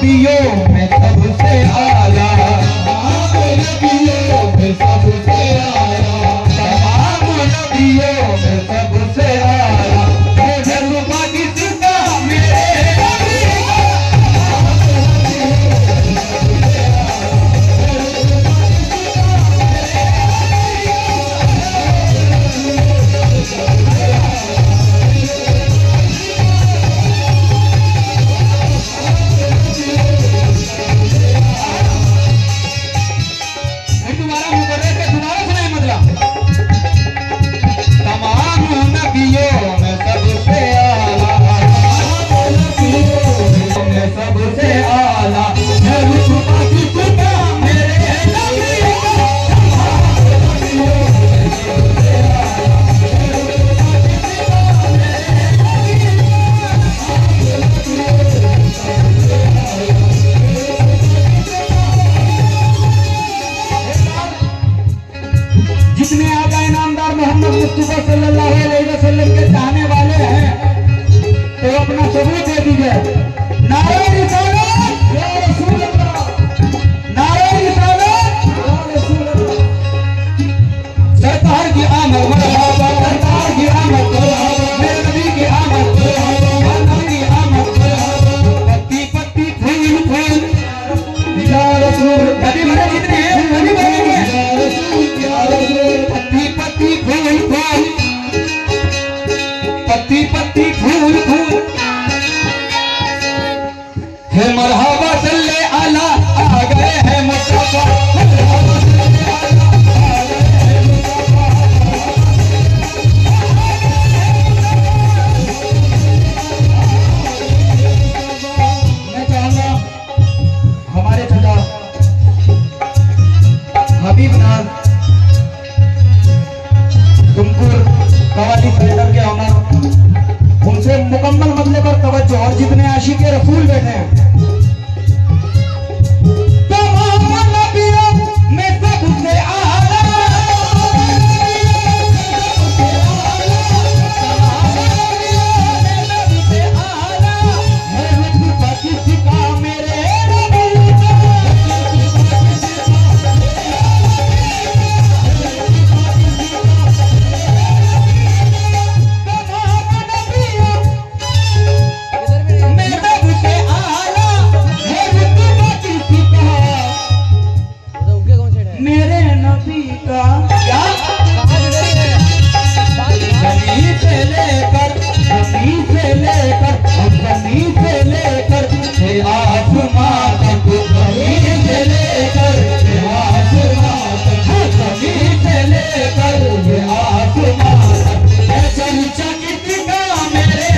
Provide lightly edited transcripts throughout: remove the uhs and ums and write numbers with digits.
नबियों में सबसे आला, तमाम नबियों में सबसे आला, तमाम नबियों में सबसे आला, तजुर्बा किसका मेरे मुस्तफा सल्लल्लाहु अलैहि वसल्लम के चाहने वाले हैं तो अपना सबूत दे दीजिए। नारे रिसालत या रसूल अल्लाह, नारे रिसालत या रसूल अल्लाह। सरकार की आमद मरहबा, सरकार की आमद मरहबा, मेरे नबी की आमद मरहबा, नबी की आमद मरहबा। पत्ती पत्ती फूल फूल या रसूल, नबी भरे जितने हैं नबी बोलेंगे या रसूल या रसूल। पत्ती पत्ती फूल फूल, पत्ती पत्ती फूल फूल, है मरहबा सल्ले आला, आ गए हैं मुस्तफा, मरहबा सल्ले आला, आ गए हैं मुस्तफा। मैं चाहूंगा हमारे चाचा हबीब नाज तुमकुर कवाली सेंटर के ऑनर, उनसे मुकम्मल मसले पर तवज्जो, और जितने आशिक रसूल बैठे हैं तमाम नबियों में सबसे आला, सबसे आला है रुतबा किसका मेरे नबी का, मेरे नबी का क्या जमीन से लेकर, जमीन से लेकर, जमीन से लेकर आसमां तक, जमीन से लेकर आसमां तक, जमीन से लेकर आसमां तक, चर्चा किसका मेरे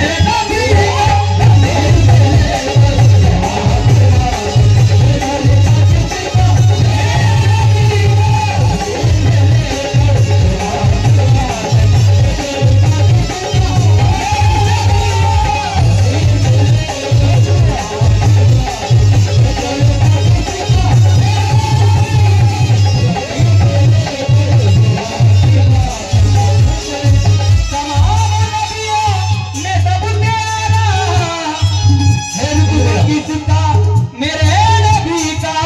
नबी का,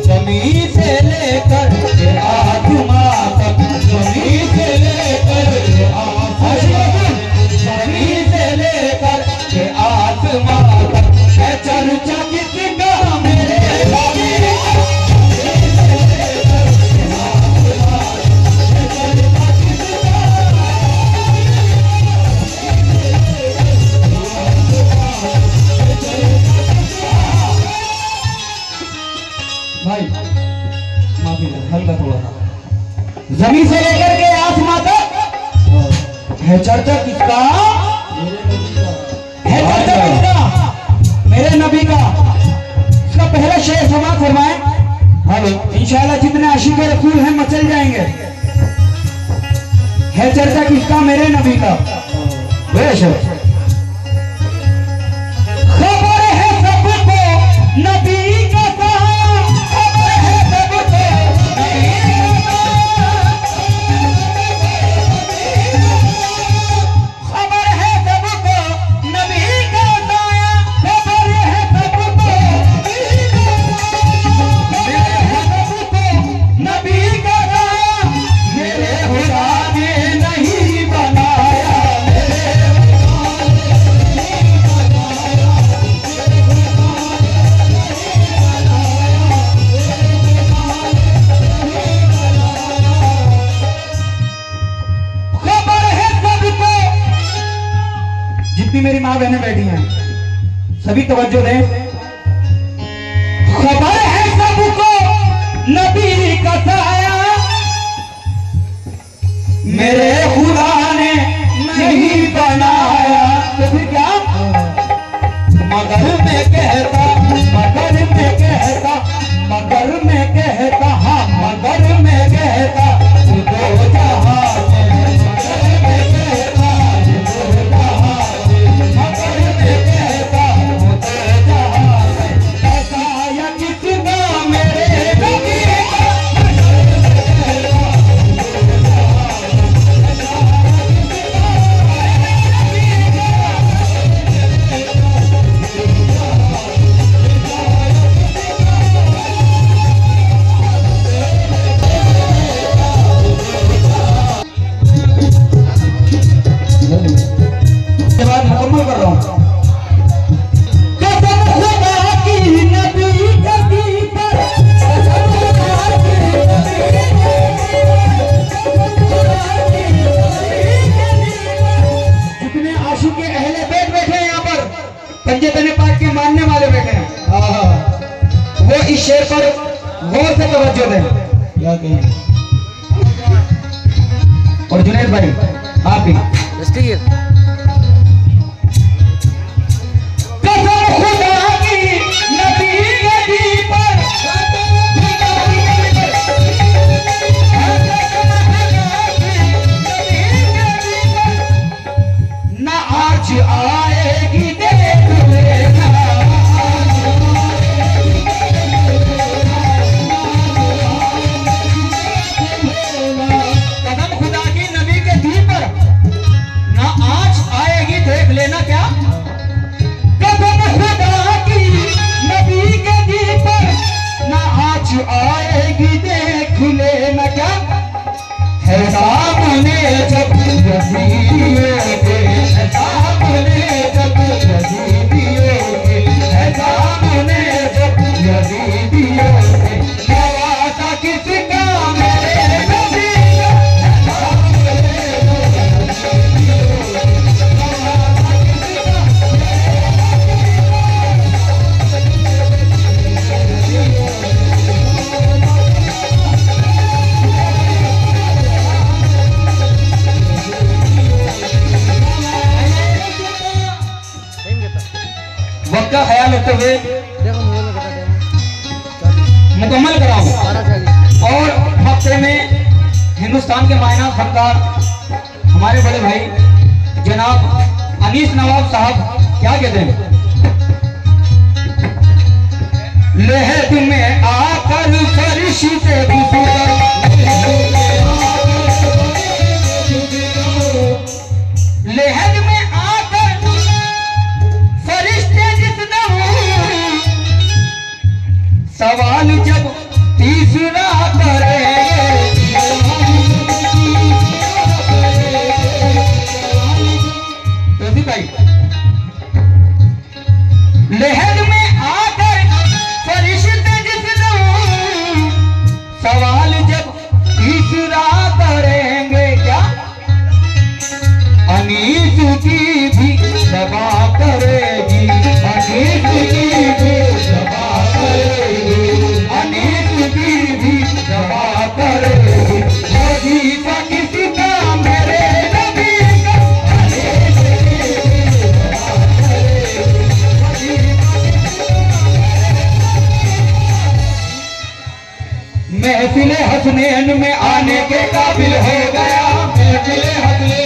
जमीन से लेकर जमीन से लेकर के आसमां तक है चर्चा किसका, है चर्चा किसका, मेरे नबी का। इसका पहला शेर समाप्त फरमाएं, हेलो इंशाल्लाह जितने आशिक रसूल हैं मचल जाएंगे। है चर्चा किसका, मेरे नबी का। बेशक खबर है सबको नबी का, खबर है सबको खबर है सबको नबी का साया, जितनी मेरी माँ बहनें बैठी हैं सभी तवज्जो दें। खबर है सबको नबी का साया मेरे खुदा ने नहीं बनाया, तो फिर क्या मगर मैं कहता हाँ मगर मैं कहता तू दो जहां में, मगर मैं कहता तू दो जहां में, मगर मैं कहता तू दो जहां में, ऐसा या किसका मेरे नबी का, मुकम्मल कर रहा हूं। कसम खुदा की नबी गदी पर, कसम खुदा की नबी जितने आशिक के अहले बैठ बैठे हैं यहाँ पर, पंजे तने पाक के मानने वाले बैठे हैं, वो इस शेर पर गौर से तवज्जो दें। क्या कहें? और जुनैद भाई आप ही आएगी देख लेना, कदम खुदा की नबी के दी पर ना आज आएगी देख लेना, क्या कदम खुदा की नबी के दी पर ना आज आएगी देख लेना, क्या है सामने जब यजीदियों के, है सामने जब यजीदियों के, है सामने जब यजीदियों के, नवासा किसका मेरे नबी का, है सामने जब यजीदियों के, नवासा किसका वक्त का ख्याल रखते हुए मुकम्मल कराऊं। और हफ्ते में हिंदुस्तान के मायना फनकार हमारे बड़े भाई जनाब अनीस नवाब साहब क्या कहते हैं? लहद में आकर फरिश्ते लहद में आकर फरिश्ते जिस दम सवाल जब तीसरा करेंगे, तो भी भाई लहद में आकर फरिश्ते जिस दम सवाल जब तीसरा करेंगे, क्या अनीस की भी सभा करेगी, अनीस की भी सभा करेगी, अनीस की भी सभा करेगी, वजीफा किसका मेरे नबी का, अनीस की भी सभा करेगी, महफिल हसनैन में आने के काबिल हो गया, महफिल हसनैन